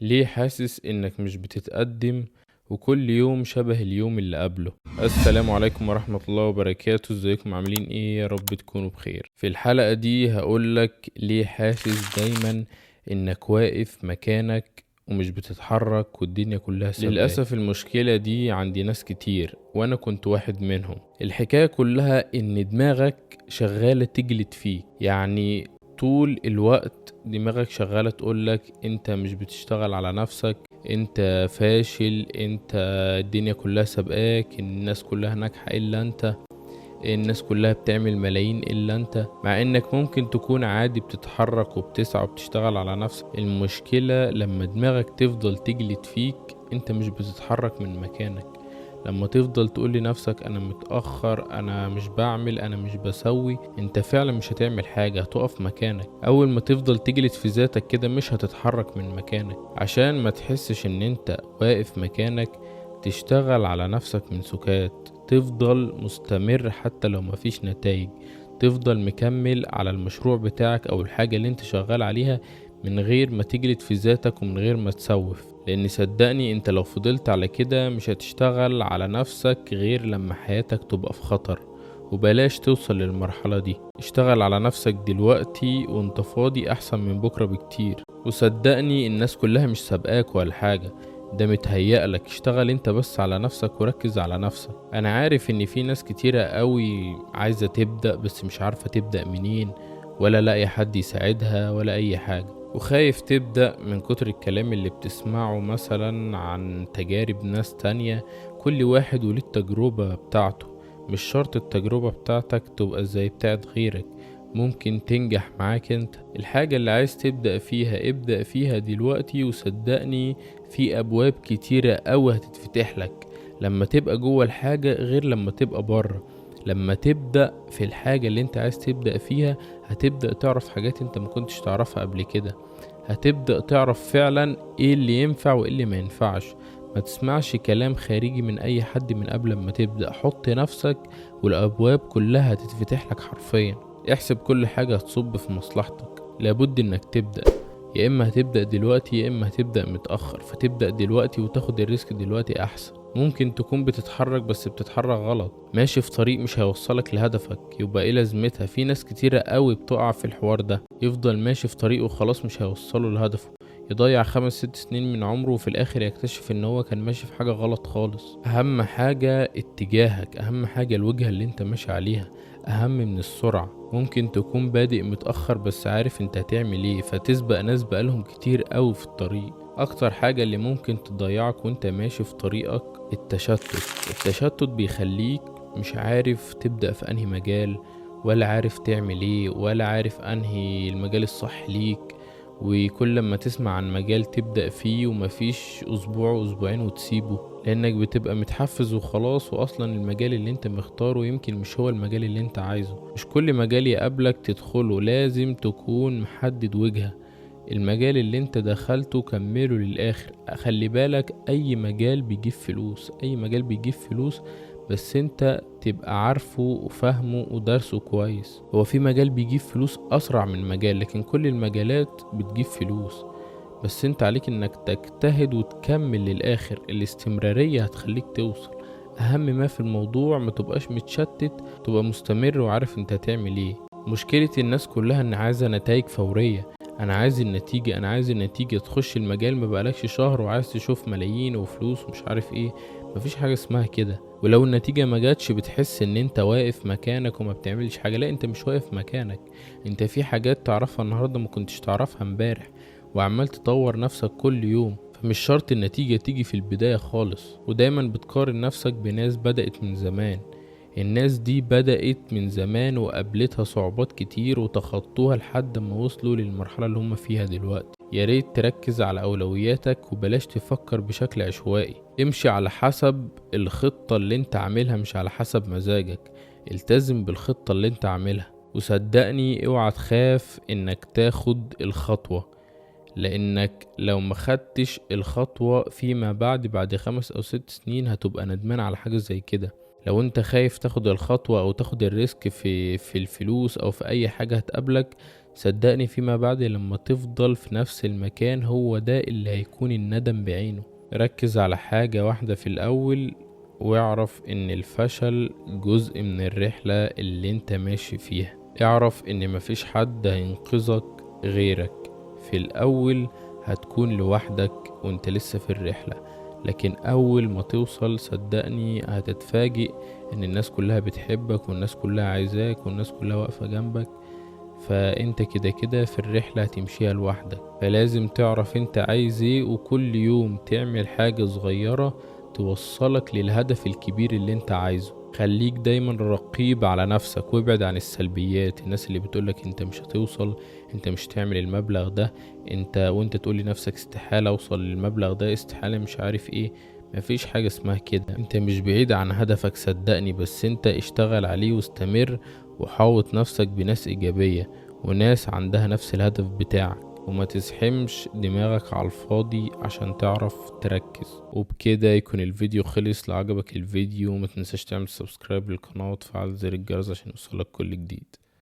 ليه حاسس انك مش بتتقدم وكل يوم شبه اليوم اللي قبله؟ السلام عليكم ورحمة الله وبركاته. ازيكم عاملين ايه؟ يا رب تكونوا بخير. في الحلقة دي هقولك ليه حاسس دايما انك واقف مكانك ومش بتتحرك والدنيا كلها سابقاك. للأسف المشكلة دي عند ناس كتير وانا كنت واحد منهم. الحكاية كلها ان دماغك شغالة تجلد فيك، يعني طول الوقت دماغك شغالة تقولك انت مش بتشتغل على نفسك، انت فاشل، انت الدنيا كلها سابقاك، الناس كلها ناجحة الا انت، الناس كلها بتعمل ملايين الا انت، مع انك ممكن تكون عادي بتتحرك وبتسعى وبتشتغل على نفسك. المشكلة لما دماغك تفضل تجلد فيك انت مش بتتحرك من مكانك. لما تفضل تقول لنفسك انا متأخر، انا مش بعمل، انا مش بسوي، انت فعلا مش هتعمل حاجة، هتقف مكانك. اول ما تفضل تجلد في ذاتك كده مش هتتحرك من مكانك. عشان ما تحسش ان انت واقف مكانك تشتغل على نفسك من سكات، تفضل مستمر حتى لو مفيش نتائج، تفضل مكمل على المشروع بتاعك او الحاجة اللي انت شغال عليها من غير ما تجلد في ذاتك ومن غير ما تسوف. لان صدقني انت لو فضلت على كده مش هتشتغل على نفسك غير لما حياتك تبقى في خطر. وبلاش توصل للمرحلة دي، اشتغل على نفسك دلوقتي وانت فاضي احسن من بكرة بكتير. وصدقني الناس كلها مش سابقاك ولا حاجة، ده متهيألك. اشتغل انت بس على نفسك وركز على نفسك. انا عارف ان في ناس كتيرة قوي عايزة تبدأ بس مش عارفة تبدأ منين، ولا لاقي حد يساعدها ولا اي حاجة، وخايف تبدأ من كتر الكلام اللي بتسمعه مثلا عن تجارب ناس تانية. كل واحد وليه التجربة بتاعته، مش شرط التجربة بتاعتك تبقى زي بتاعت غيرك، ممكن تنجح معاك انت. الحاجة اللي عايز تبدأ فيها ابدأ فيها دلوقتي، وصدقني في أبواب كتيرة أوي هتتفتح لك لما تبقى جوه الحاجة غير لما تبقى بره. لما تبدأ في الحاجة اللي انت عايز تبدأ فيها هتبدأ تعرف حاجات انت ما كنتش تعرفها قبل كده، هتبدأ تعرف فعلا ايه اللي ينفع وايه اللي ما ينفعش. ما تسمعش كلام خارجي من اي حد من قبل ما تبدأ، حط نفسك والابواب كلها هتتفتح لك حرفيا. احسب كل حاجة هتصب في مصلحتك. لابد انك تبدأ، يا اما هتبدأ دلوقتي يا اما هتبدأ متأخر، فتبدأ دلوقتي وتاخد الريسك دلوقتي احسن. ممكن تكون بتتحرك بس بتتحرك غلط، ماشي في طريق مش هيوصلك لهدفك، يبقى ايه لازمتها؟ في ناس كتيرة قوي بتقع في الحوار ده، يفضل ماشي في طريقه وخلاص مش هيوصله لهدفه، يضيع 5 6 سنين من عمره وفي الاخر يكتشف ان هو كان ماشي في حاجة غلط خالص. اهم حاجة اتجاهك، اهم حاجة الوجهة اللي انت ماشي عليها، اهم من السرعة. ممكن تكون بادئ متأخر بس عارف انت هتعمل ايه، فتسبق ناس بقالهم كتير قوي في الطريق. اكتر حاجة اللي ممكن تضيعك وانت ماشي في طريقك التشتت. التشتت بيخليك مش عارف تبدأ في انهي مجال، ولا عارف تعمل ايه، ولا عارف انهي المجال الصح ليك. وكل ما تسمع عن مجال تبدأ فيه ومفيش اسبوع واسبوعين وتسيبه، لانك بتبقى متحفز وخلاص، واصلا المجال اللي انت مختاره يمكن مش هو المجال اللي انت عايزه. مش كل مجال يقابلك تدخله، لازم تكون محدد وجهة. المجال اللي انت دخلته كمله للآخر. خلي بالك اي مجال بيجيب فلوس، اي مجال بيجيب فلوس، بس انت تبقى عارفه وفهمه ودرسه كويس. هو في مجال بيجيب فلوس اسرع من مجال، لكن كل المجالات بتجيب فلوس، بس انت عليك انك تجتهد وتكمل للآخر. الاستمرارية هتخليك توصل. اهم ما في الموضوع ما تبقاش متشتت، تبقى مستمر وعارف انت هتعمل ايه. مشكلة الناس كلها ان عايزة نتائج فورية. انا عايز النتيجة، انا عايز النتيجة. تخش المجال ما بقالكش شهر وعايز تشوف ملايين وفلوس ومش عارف ايه. مفيش حاجة اسمها كده. ولو النتيجة ما جاتش بتحس ان انت واقف مكانك وما بتعملش حاجة. لا، انت مش واقف مكانك، انت في حاجات تعرفها النهاردة ما كنتش تعرفها امبارح، وعمال تطور نفسك كل يوم. فمش شرط النتيجة تيجي في البداية خالص. ودايما بتقارن نفسك بناس بدأت من زمان. الناس دي بدأت من زمان وقابلتها صعوبات كتير وتخطوها لحد ما وصلوا للمرحلة اللي هم فيها دلوقتي. يا ريت تركز على أولوياتك وبلاش تفكر بشكل عشوائي. امشي على حسب الخطة اللي انت عاملها مش على حسب مزاجك. التزم بالخطة اللي انت عاملها، وصدقني اوعى تخاف انك تاخد الخطوة، لانك لو ما خدتش الخطوة فيما بعد 5 أو 6 سنين هتبقى ندمان على حاجة زي كده. لو انت خايف تاخد الخطوة او تاخد الريسك في الفلوس او في اي حاجة هتقابلك، صدقني فيما بعد لما تفضل في نفس المكان هو ده اللي هيكون الندم بعينه. ركز على حاجة واحدة في الأول، واعرف ان الفشل جزء من الرحلة اللي انت ماشي فيها. اعرف ان مفيش حد هينقذك غيرك. في الأول هتكون لوحدك وانت لسه في الرحلة، لكن أول ما توصل صدقني هتتفاجئ ان الناس كلها بتحبك والناس كلها عايزاك والناس كلها واقفة جنبك. فانت كده كده في الرحلة هتمشيها لوحدك. فلازم تعرف انت عايز ايه، وكل يوم تعمل حاجة صغيرة توصلك للهدف الكبير اللي انت عايزه. خليك دايما رقيب على نفسك وابعد عن السلبيات، الناس اللي بتقولك انت مش هتوصل، انت مش هتعمل المبلغ ده، وانت تقول لنفسك استحالة اوصل للمبلغ ده، استحالة مش عارف ايه. مفيش حاجة اسمها كده. انت مش بعيد عن هدفك صدقني، بس انت اشتغل عليه واستمر، وحاوط نفسك بناس ايجابية وناس عندها نفس الهدف بتاعك، وما تزحمش دماغك على الفاضي عشان تعرف تركز. وبكده يكون الفيديو خلص. لو عجبك الفيديو ما تنساش تعمل سبسكرايب للقناة وتفعل زر الجرس عشان يوصلك كل جديد.